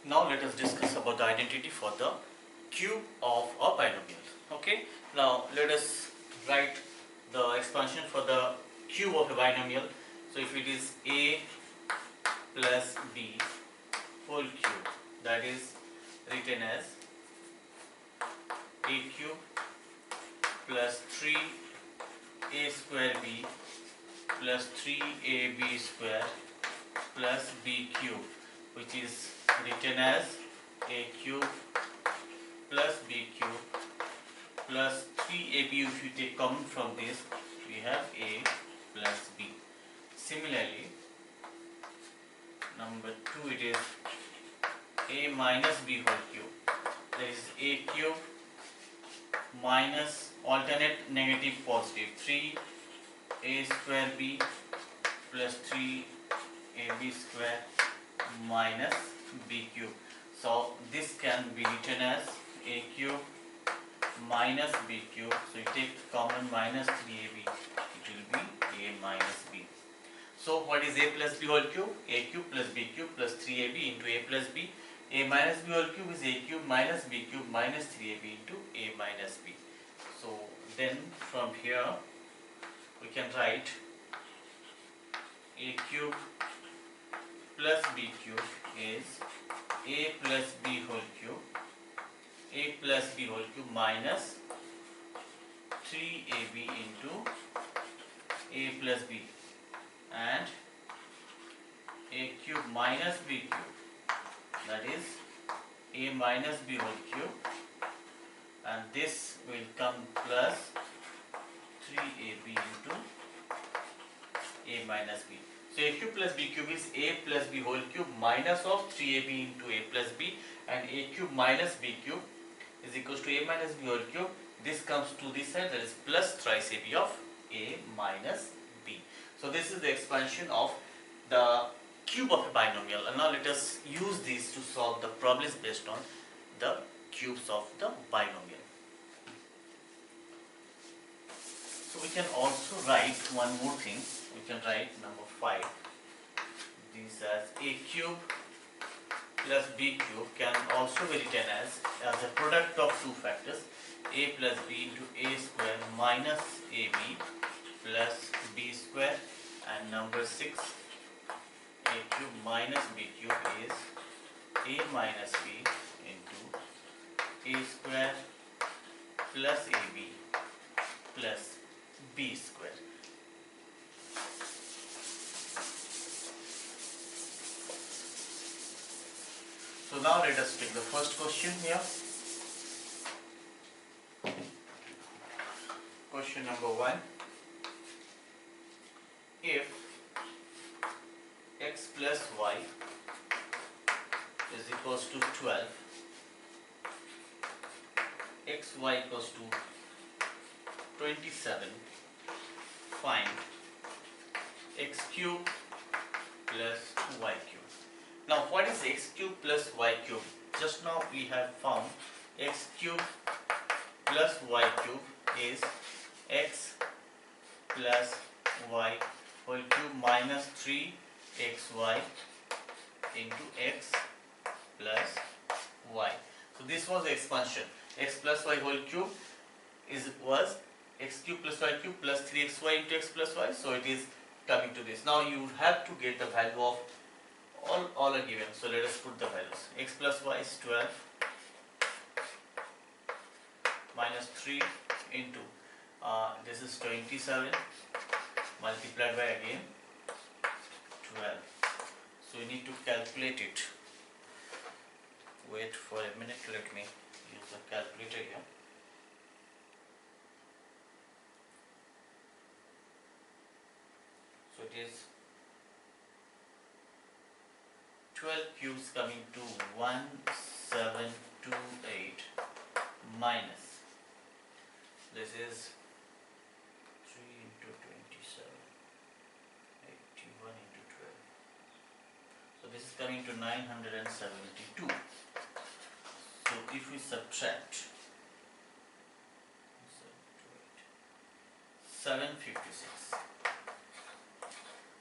Now let us discuss about the identity for the cube of a binomial. Okay. Now let us write the expansion for the cube of a binomial. So if it is a plus b whole cube, that is written as a cube plus 3a square b plus 3ab square plus b cube, which is written as a cube plus b cube plus 3ab. If you take common from this, we have a plus b. Similarly, number 2, it is a minus b whole cube. There is a cube minus alternate negative positive 3a square b plus 3ab square minus b cube. So this can be written as a cube minus b cube. So you take common minus 3ab, it will be a minus b. So what is a plus b whole cube? A cube plus b cube plus 3ab into a plus b. A minus b whole cube is a cube minus b cube minus 3ab into a minus b. So then from here we can write a cube plus b cube is a plus b whole cube, a plus b whole cube minus 3ab into a plus b, and a cube minus b cube, that is a minus b whole cube, and this will come plus 3ab into a minus b. So a cube plus b cube is a plus b whole cube minus of 3ab into a plus b, and a cube minus b cube is equals to a minus b whole cube. This comes to this side, that is plus thrice ab of a minus b. So this is the expansion of the cube of a binomial, and now let us use these to solve the problems based on the cubes of the binomial. So we can also write one more thing. We can write number 5. This as a cube plus b cube can also be written as a product of two factors, a plus b into a square minus ab plus b square, and number 6, a cube minus b cube is a minus b into a square plus ab plus b square. So now let us take the first question here. Question number 1. If x plus y is equals to 12, xy equals to 27, find x cube plus y cube. Now what is x cube plus y cube? Just now we have found x cube plus y cube is x plus y whole cube minus 3xy into x plus y. So this was the expansion. X plus y whole cube was x cube plus y cube plus 3xy into x plus y. So it is coming to this. Now you have to get the value of all are given. So let us put the values. X plus y is 12 minus 3 into this is 27 multiplied by again 12. So you need to calculate it. Wait for a minute, let me use the calculator here. So it is 12 cubes coming to 1728 minus, this is 3 into 27, 81 into 12. So this is coming to 972. So if we subtract 756,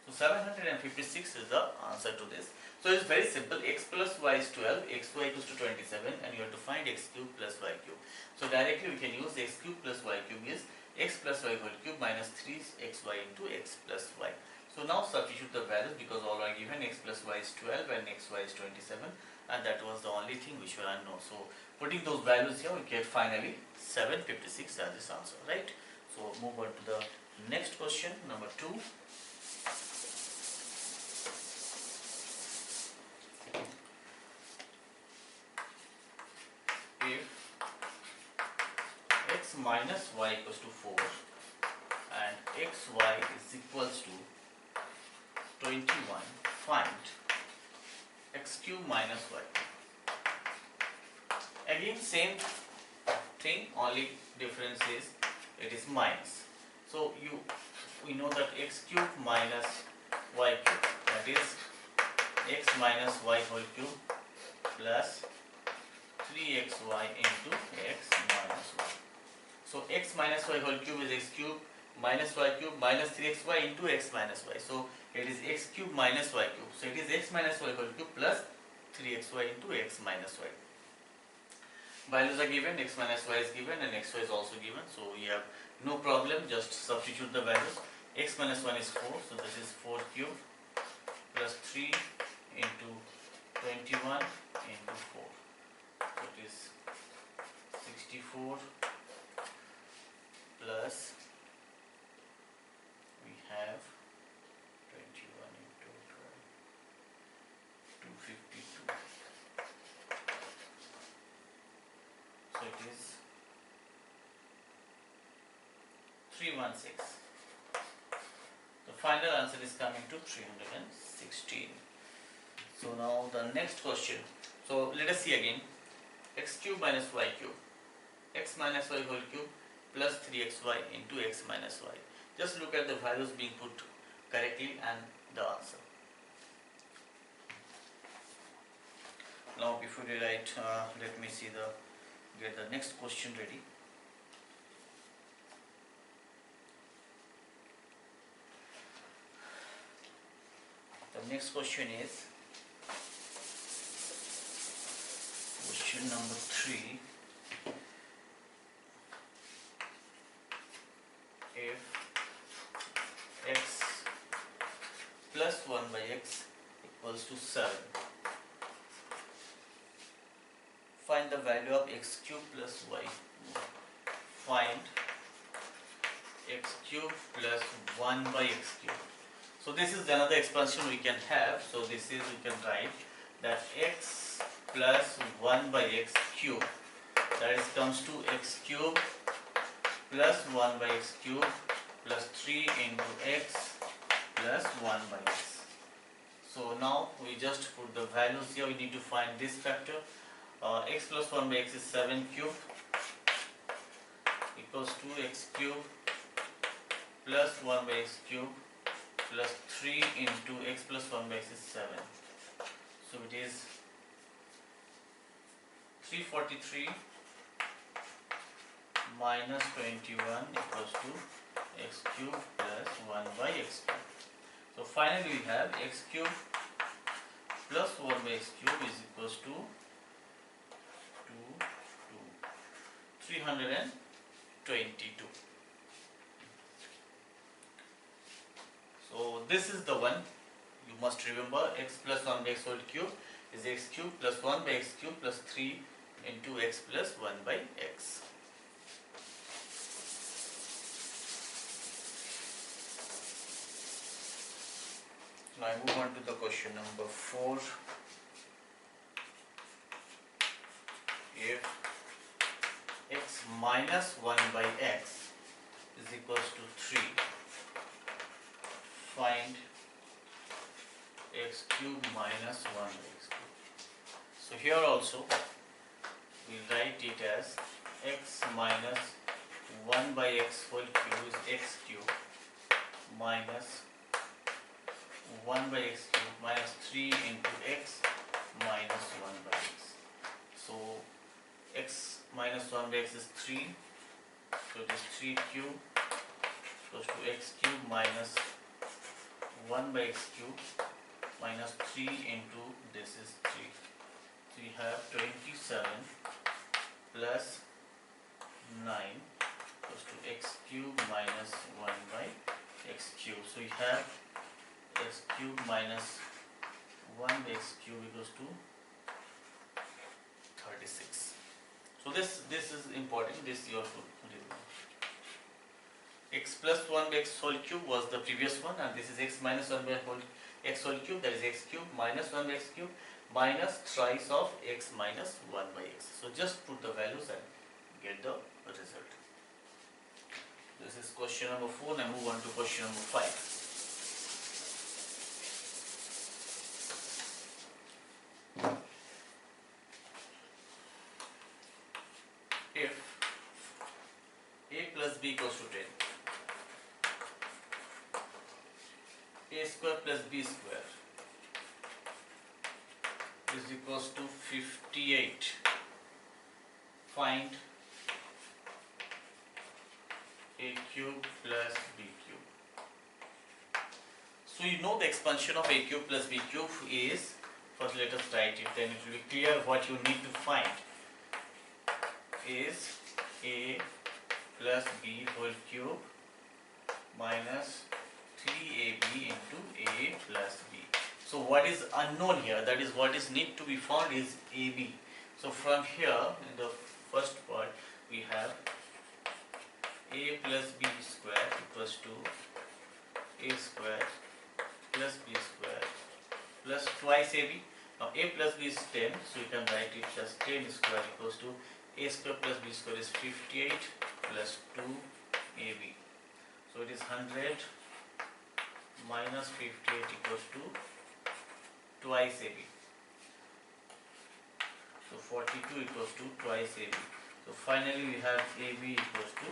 So 756 is the answer to this. So it's very simple. X plus y is 12, xy equals to 27, and you have to find x cube plus y cube. So directly we can use x cube plus y cube is x plus y whole cube minus 3xy into x plus y. So now substitute the values because all are given. X plus y is 12 and xy is 27, and that was the only thing which were unknown. So putting those values here, we get finally 756 as this answer, right? So move on to the next question, number 2. If x minus y equals to 4 and xy is equals to 21, find x cube minus y. Again same thing, only difference is it is minus. So we know that x cube minus y cube, that is x minus y whole cube plus 3xy into x minus y. So x minus y whole cube is x cube minus y cube minus 3xy into x minus y. So it is x cube minus y cube. So it is x minus y whole cube plus 3xy into x minus y. Values are given, x minus y is given and xy is also given. So we have no problem, just substitute the values. X minus 1 is 4, so this is 4 cube plus 3 into 21 into 4. So it is 64 plus we have 21 into 12, 252. So it is 316. The final answer is coming to 316. So now the next question. So let us see again. X cube minus y cube, x minus y whole cube plus 3xy into x minus y. Just look at the values being put correctly and the answer. Now before you write, let me see get the next question ready. The next question is question number 3. If x plus 1 by x equals to 7, find the value of x cube plus y. Find x cube plus 1 by x cube. So this is another expansion we can have. So this is, we can write that x plus 1 by x cube, that is comes to x cube plus 1 by x cube plus 3 into x plus 1 by x. So now we just put the values here. We need to find this factor. X plus 1 by x is 7 cube equals to x cube plus 1 by x cube plus 3 into x plus 1 by x is 7. So it is 343 minus 21 equals to x cube plus 1 by x cube. So finally we have x cube plus 1 by x cube is equals to 322. So this is the one you must remember. X plus 1 by x whole cube is x cube plus 1 by x cube plus 3 into x plus 1 by x. Now I move on to the question number 4. If x minus 1 by x is equals to 3, find x cube minus 1 by x cube. So here also we write it as x minus 1 by x whole cube is x cube minus 1 by x cube minus 3 into x minus 1 by x. So x minus 1 by x is 3, so it is 3 cube equals to x cube minus 1 by x cube minus 3 into this is 3. So we have 27 plus 9 equals to x cube minus 1 by x cube. So we have x cube minus 1 by x cube equals to 36. So this is important. This you have to remember. X plus 1 by x whole cube was the previous one, and this is x minus 1 by x whole cube, that is x cube minus 1 by x cube minus thrice of x minus 1 by x. So just put the values and get the result. This is question number 4. Now move on to question number 5. If a plus b equals to 10, a square plus b square is equals to 58. Find a cube plus b cube. So you know the expansion of a cube plus b cube is, first let us write it, then it will be clear what you need to find. Is a plus b whole cube minus 3ab into a plus b. So what is unknown here, that is what is need to be found, is ab. So from here in the first part we have a plus b square equals to a square plus b square plus twice ab. Now a plus b is 10, so you can write it as 10 square equals to a square plus b square is 58 plus 2ab. So it is 100 minus 58 equals to twice ab. So 42 equals to twice ab. So finally we have ab equals to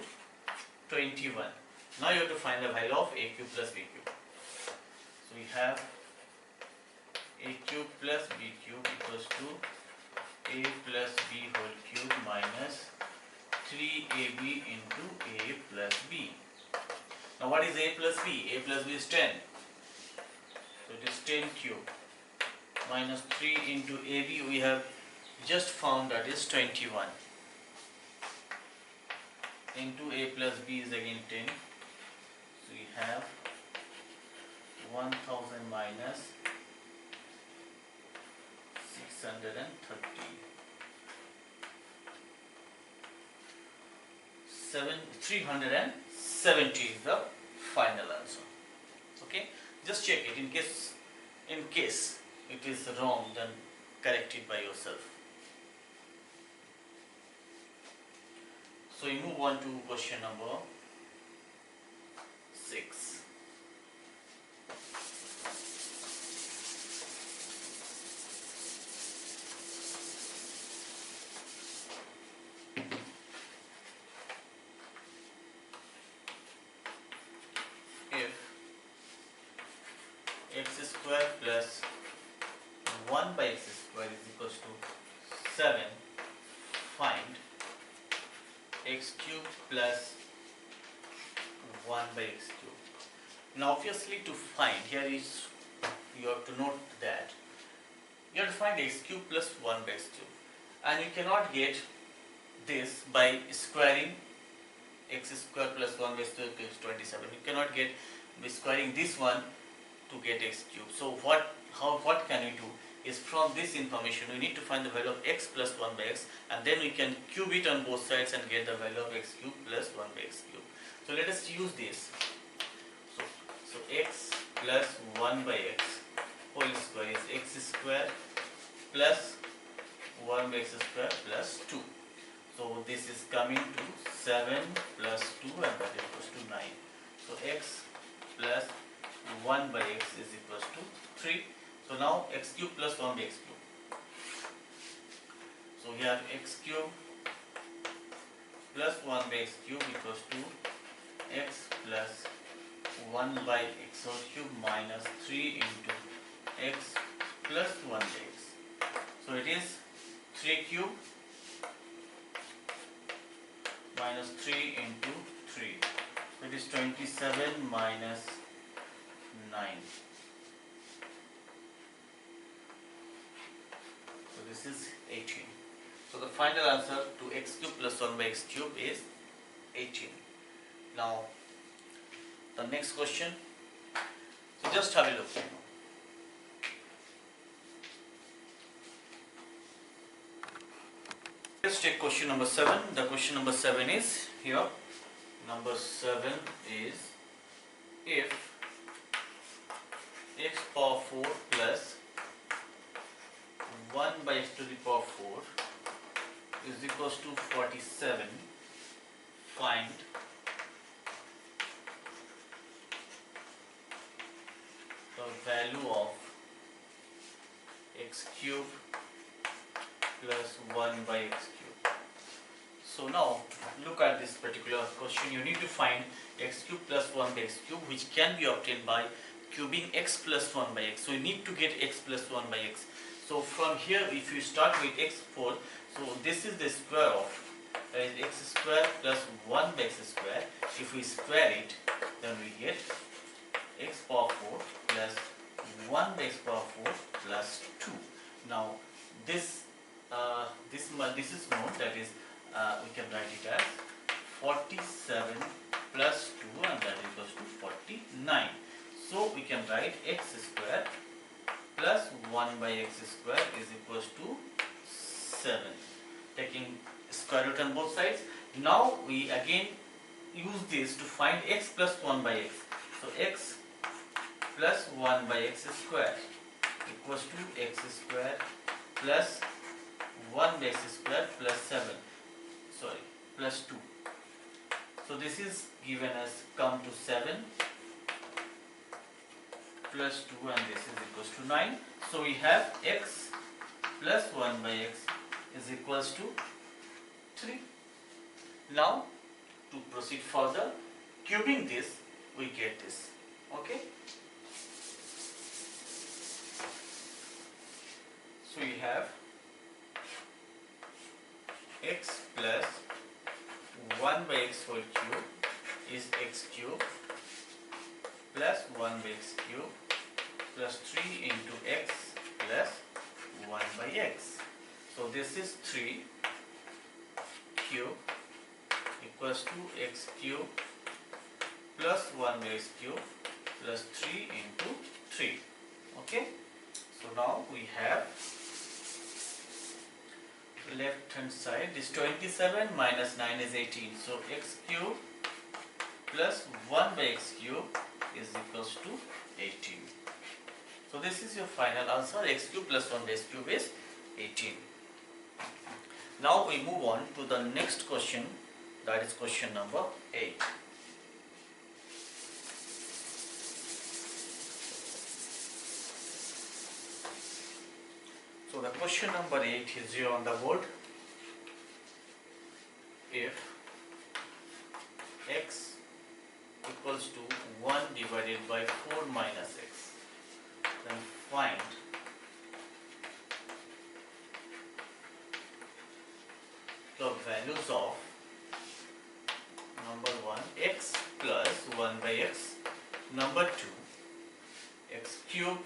21. Now you have to find the value of a cube plus b cube. So we have a cube plus b cube equals to a plus b whole cube minus 3ab into a plus b. Now what is a plus b? A plus b is 10. So it is 10 cube minus 3 into ab, we have just found, that is 21. Into a plus b is again 10. So we have 1000 minus 630. 370 is the final answer. Okay, just check it in case it is wrong, then correct it by yourself. So we move on to question number 6. X square plus 1 by x square is equals to 7, find x cube plus 1 by x cube. Now obviously to find, here is, you have to note that you have to find x cube plus 1 by x cube, and you cannot get this by squaring x square plus 1 by x cube is 27. You cannot get by squaring this one to get x cube. So what can we do is, from this information we need to find the value of x plus 1 by x, and then we can cube it on both sides and get the value of x cube plus 1 by x cube. So let us use this. So x plus 1 by x whole square is x square plus 1 by x square plus 2. So this is coming to 7 plus 2, and that is equals to 9. So x plus 1 by x is equals to 3. So now x cube plus 1 by x cube. So we have x cube plus 1 by x cube equals to x plus 1 by x whole cube minus 3 into x plus 1 by x. So it is 3 cube minus 3 into 3. So it is 27 minus 9. So this is 18. So the final answer to x cube plus 1 by x cube is 18. Now the next question. So just have a look. Let's take question number 7. The question number 7 is here. Number 7 is if x power 4 plus 1 by x to the power 4 is equals to 47, find the value of x cube plus 1 by x cube. So now look at this particular question. You need to find x cube plus 1 by x cube, which can be obtained by cubing x plus 1 by x. So you need to get x plus 1 by x. So from here, if you start with x4, so this is the square of x square plus 1 by x square. If we square it, then we get x power 4 plus 1 by x power 4 plus 2. Now this is known, that is we can write it as 47 plus 2, and that equals to 49. So we can write x square plus 1 by x square is equals to 7, taking square root on both sides. Now we again use this to find x plus 1 by x. So x plus 1 by x square equals to x square plus 1 by x square plus 7, sorry, plus 2. So this is given as come to 7 plus 2, and this is equals to 9. So we have x plus 1 by x is equals to 3. Now to proceed further, cubing this, we get this. Okay. So we have x plus 1 by x whole cube is x cube plus 1 by x cube plus 3 into x plus 1 by x. So this is 3 cube equals to x cube plus 1 by x cube plus 3 into 3. Okay. So now we have left hand side, this 27 minus 9 is 18. So x cube plus 1 by x cube is equals to 18. So this is your final answer. X cube plus 1 by x cube is 18. Now we move on to the next question, that is question number 8. So the question number 8 is here on the board. If x equals to 1 divided by 4 minus x, then find the values of number 1 x plus 1 by x, number 2 x cube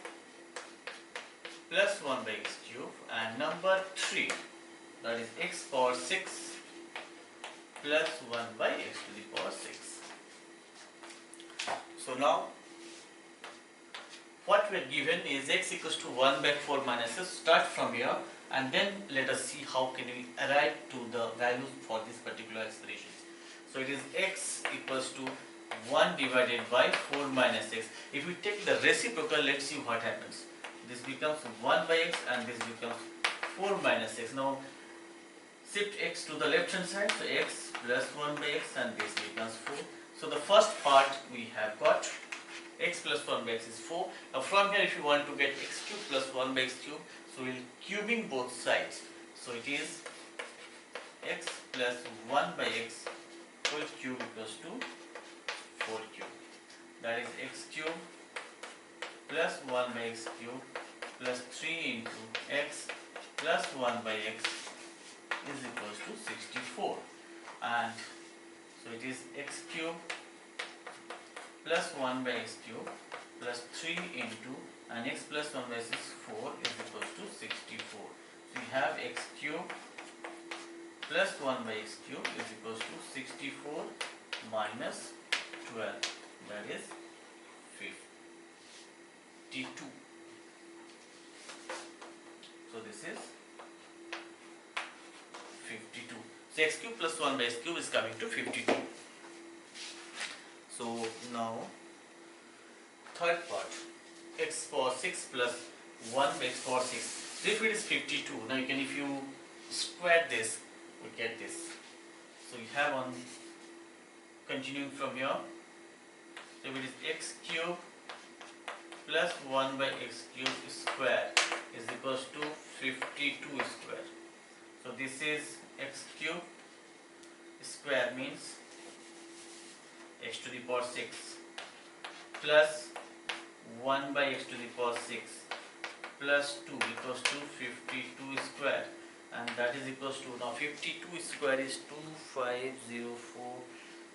plus 1 by x cube, and number 3, that is x power 6 plus 1 by x to the power 6. So now what we are given is x equals to 1 by 4 minus x. Start from here and then let us see how can we arrive to the values for this particular expressions. So it is x equals to 1 divided by 4 minus x. If we take the reciprocal, let's see what happens. This becomes 1 by x and this becomes 4 minus x. Now shift x to the left hand side, so x plus 1 by x and this becomes 4. So the first part we have got x plus 1 by x is 4. Now from here if you want to get x cube plus 1 by x cube, so we will cubing both sides. So it is x plus 1 by x whole cube equals to 4 cube. That is x cube plus 1 by x cube plus 3 into x plus 1 by x is equals to 64. And so it is x cube plus 1 by x cube plus 3 into, and x plus 1 by 6 4 is equals to 64. So we have x cube plus 1 by x cube is equals to 64 minus 12, that is 52. So this is 52. So x cube plus 1 by x cube is coming to 52. So now third part, x power 6 plus 1 by x power 6. So if it is 52, now you can, if you square this, we get this. So you have on, continuing from here, so if it is x cube plus 1 by x cube square is equals to 52 square. So this is x cube square means x to the power 6 plus 1 by x to the power 6 plus 2 equals to 52 square, and that is equals to, now 52 square is 2504,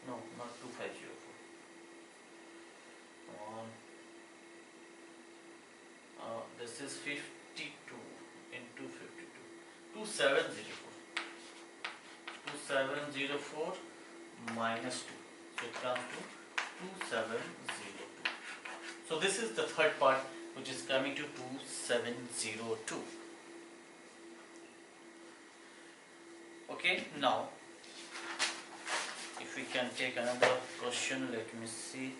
no, not 2504, this is 52 into 52, 2704, 2704 minus 2, so it comes to 2702. So this is the third part, which is coming to 2702. Okay, now if we can take another question, let me see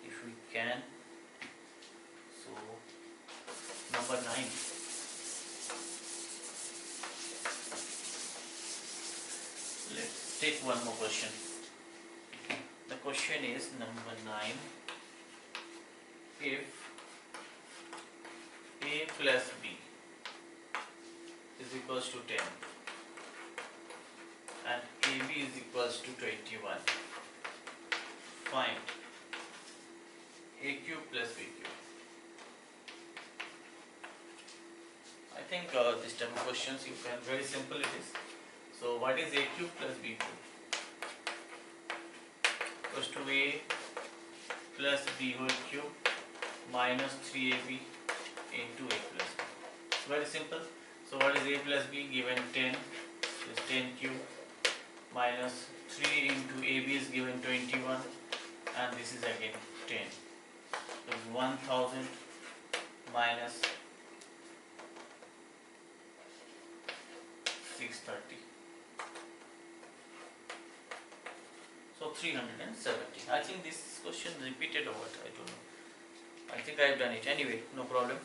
if we can. So number 9. Let's take one more question. The question is number 9. If a plus b is equals to 10 and ab is equals to 21, find a cube plus b cube. I think this type of questions you can, very simple it is. So what is a cube plus b cube? Equals to a plus b whole cube minus 3ab into a plus b. Very simple. So what is a plus b? Given 10 is 10 cube minus 3 into ab is given 21, and this is again 10. So 1000 minus 630. So 370. I think this question repeated or what? I don't know. I think I have done it. Anyway, no problem.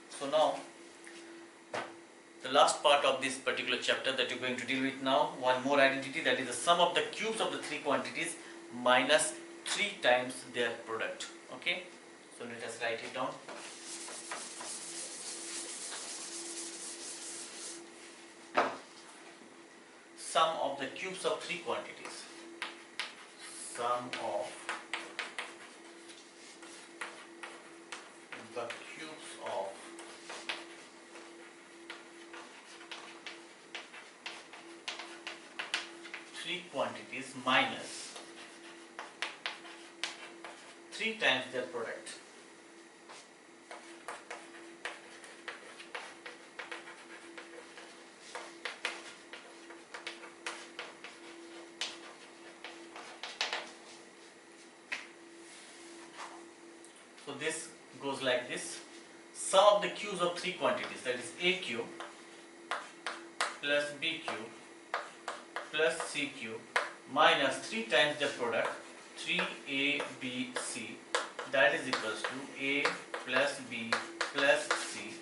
So now, the last part of this particular chapter that you're going to deal with now, one more identity, that is the sum of the cubes of the three quantities minus 3 times their product. Okay? So let us write it down. Sum of the cubes of three quantities. Sum of the cubes of three quantities minus 3 times their product. So this goes like this. Sum of the cubes of three quantities, that is a cube plus b cube plus c cube minus 3 times the product 3abc, that is equals to a plus b plus c,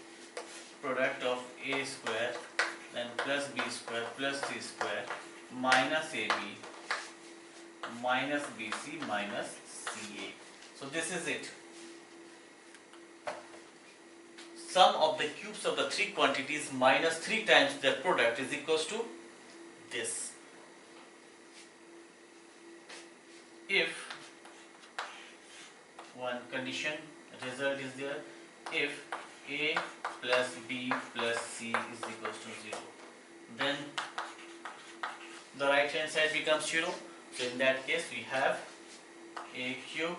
product of a square then plus b square plus c square minus ab minus bc minus ca. So this is it. Sum of the cubes of the three quantities minus 3 times their product is equals to this. If one condition result is there, if a plus b plus c is equals to 0, then the right hand side becomes 0. So in that case we have a cube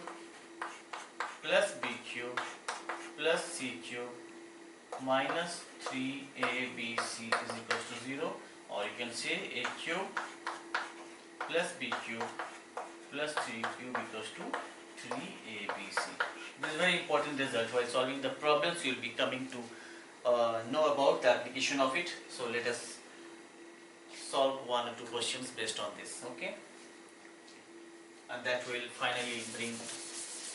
plus b cube plus c cube minus 3abc is equals to 0, or you can say a cube plus b cube plus 3 cube equals to 3abc. This is very important result. While solving the problems, you will be coming to know about the application of it. So let us solve one or two questions based on this, okay? And that will finally bring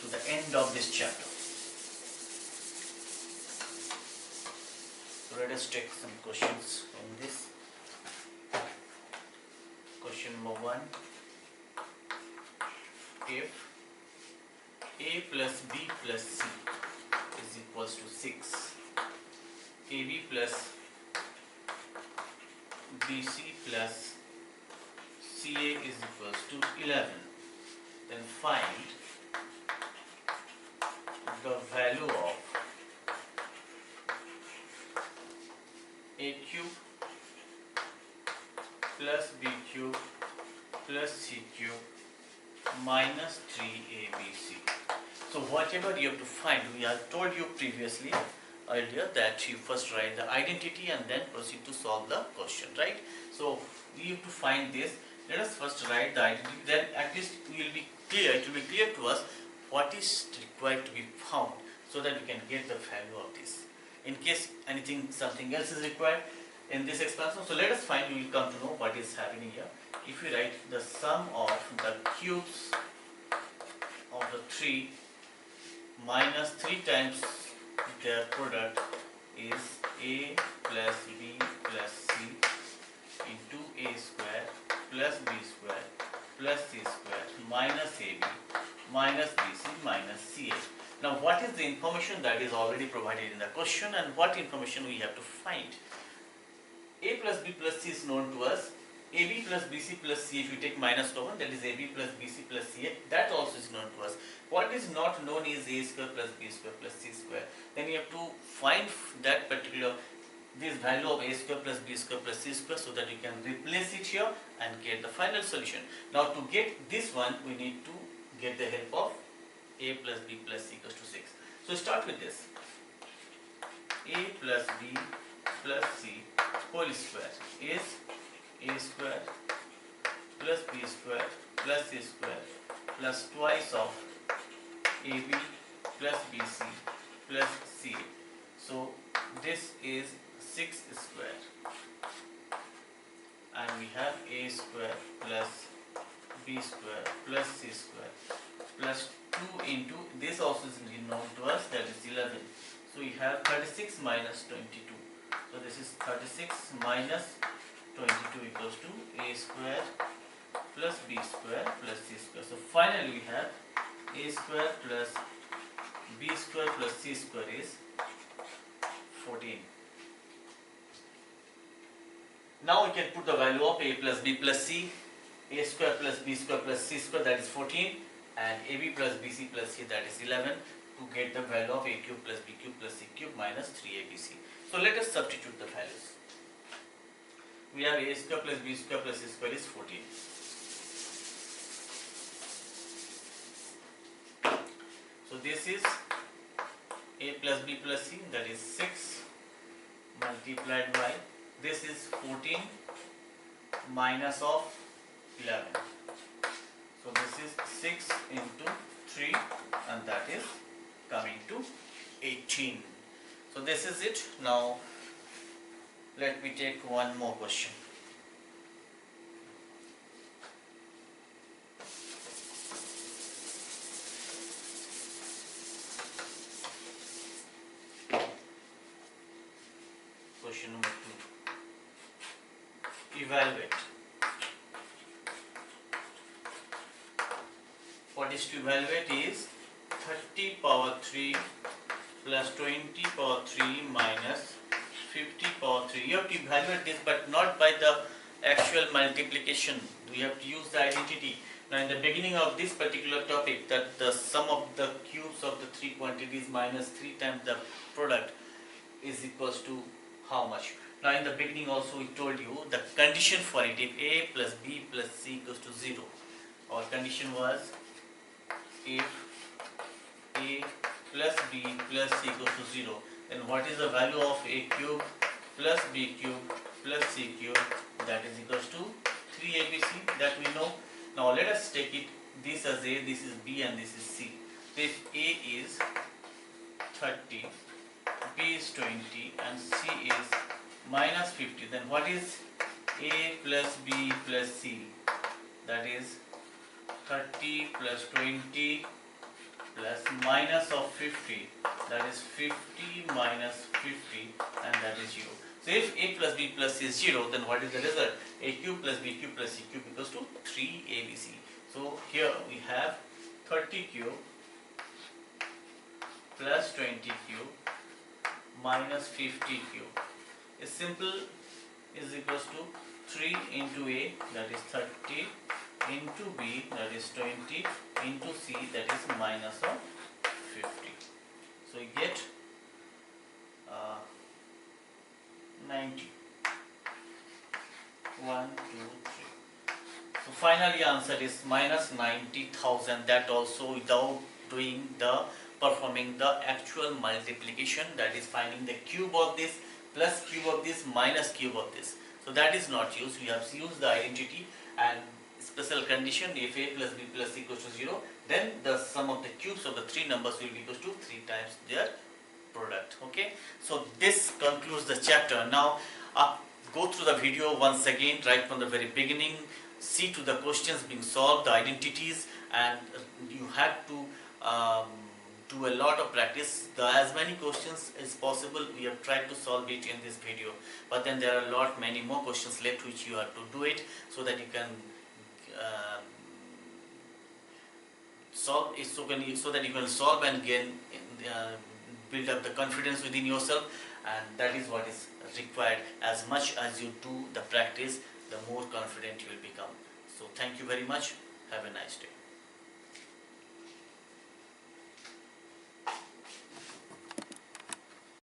to the end of this chapter. So let us take some questions from this. Question number 1. If a plus b plus c is equals to 6, ab plus bc plus ca is equals to 11, then find the value of a cube plus b cube plus c cube minus 3abc. So whatever you have to find, we have told you previously earlier that you first write the identity and then proceed to solve the question, right? So we have to find this. Let us first write the identity, then at least it will be clear to us what is required to be found, so that we can get the value of this. In case something else is required in this expansion, so let us find, we will come to know what is happening here. If we write the sum of the cubes of the 3 minus 3 times their product is a plus b plus c into a square plus b square plus c square minus ab minus bc minus ca. Now what is the information that is already provided in the question, and what information we have to find? A plus b plus c is known to us. AB plus BC plus C, if you take minus common, that is AB plus BC plus CA, that also is known to us. What is not known is A square plus B square plus C square. Then you have to find that particular, this value of A square plus B square plus C square, so that you can replace it here and get the final solution. Now to get this one, we need to get the help of A plus B plus C equals to 6. So start with this. A plus B plus C whole square is A square plus B square plus C square plus twice of AB plus BC plus CA. So this is 6 square, and we have A square plus B square plus C square plus 2 into, this also is known to us, that is 11. So we have 36 minus 22. So this is 36 minus 22 equals to A square plus B square plus C square. So finally we have A square plus B square plus C square is 14. Now we can put the value of A plus B plus C, A square plus B square plus C square, that is 14, and AB plus BC plus C, that is 11, to get the value of A cube plus B cube plus C cube minus 3ABC. So let us substitute the values. We have A square plus B square plus C square is 14. So this is A plus B plus C, that is 6 multiplied by, this is 14 minus of 11. So this is 6 into 3, and that is coming to 18. So this is it. Now let me take one more question. Question number 2. Evaluate. What is to evaluate is 30 power 3 plus 20 power 3 minus 50 power 3. You have to evaluate this, but not by the actual multiplication. We have to use the identity. Now in the beginning of this particular topic, that the sum of the cubes of the three quantities minus 3 times the product is equals to how much? Now in the beginning also we told you the condition for it, if A plus B plus C equals to 0, our condition was if a plus b plus c equals to 0, then what is the value of a cube plus b cube plus c cube? That is equals to 3abc, that we know. Now let us take it this as a, this is b and this is c. So if a is 30, b is 20 and c is minus 50, then what is a plus b plus c? That is 30 plus 20 plus minus of 50, that is 50 minus 50, and that is 0. So if a plus b plus c is 0, then what is the result? A cube plus b cube plus c cube equals to 3abc. So here we have 30 cube plus 20 cube minus 50 cube is simple, is equals to 3 into a, that is 30, into b, that is 20, into c, that is minus of 50. So you get 90. 1, 2, 3. So finally answer is minus 90,000, that also without doing the performing the actual multiplication, that is finding the cube of this plus cube of this minus cube of this. So that is not used. We have used the identity and special condition. If a plus b plus c equals to 0, then the sum of the cubes of the three numbers will be equal to 3 times their product. Okay, so this concludes the chapter. Now go through the video once again right from the very beginning, see to the questions being solved, the identities, and you had to do a lot of practice. As many questions as possible we have tried to solve it in this video, but then there are many more questions left which you have to do it, so that you can solve it, so that you can solve and gain build up the confidence within yourself, and that is what is required. As much as you do the practice, the more confident you will become. So thank you very much. Have a nice day.